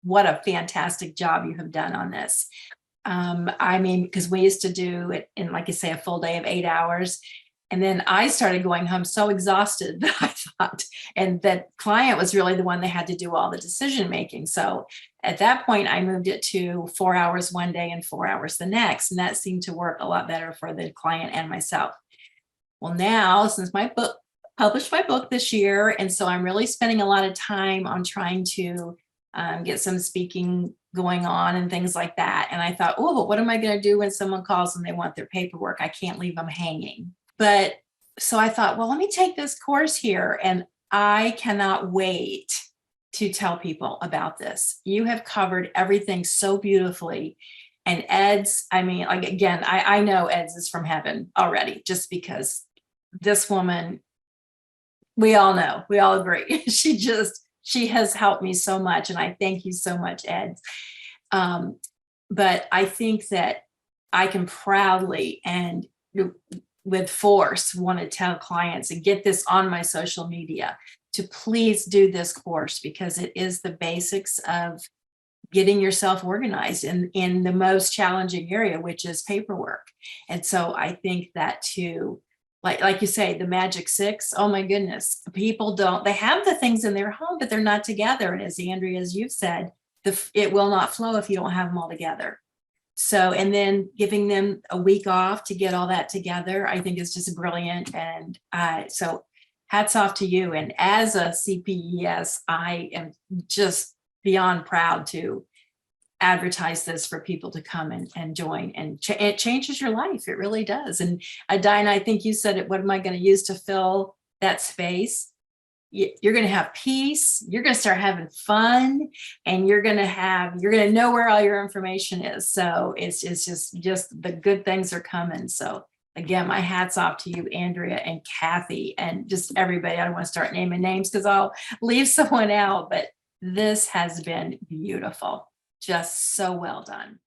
what a fantastic job you have done on this. I mean, because we used to do it in, like you say, a full day of 8 hours. And then I started going home so exhausted that I thought, and that client was really the one that had to do all the decision making. So at that point, I moved it to 4 hours one day and 4 hours the next. And that seemed to work a lot better for the client and myself. Well, now, since my book published my book this year, and so I'm really spending a lot of time on trying to get some speaking going on and things like that. And I thought, oh, what am I going to do when someone calls and they want their paperwork? I can't leave them hanging. But so I thought, well, let me take this course here, and I cannot wait to tell people about this. You have covered everything so beautifully. And Ed's, I mean, like, again, I know Ed's is from heaven already, just because this woman, we all know, we all agree. She has helped me so much. And I thank you so much, Ed. But I think that I can proudly and with force want to tell clients and get this on my social media to please do this course, because it is the basics of getting yourself organized in the most challenging area, which is paperwork. And so I think that too, like you say, the magic six, oh my goodness, people they have the things in their home, but they're not together. And as Andrea, as you've said, it will not flow if you don't have them all together. So, and then giving them a week off to get all that together, I think is just brilliant. And so hats off to you. And as a CPES, I am just beyond proud to advertise this for people to come and join, and it changes your life. It really does. And Dinah, I think you said it, what am I going to use to fill that space? You're going to have peace. You're going to start having fun, and you're going to know where all your information is. So it's just the good things are coming. So again, my hat's off to you, Andrea and Kathy, and just everybody. I don't want to start naming names because I'll leave someone out, but this has been beautiful. Just so well done.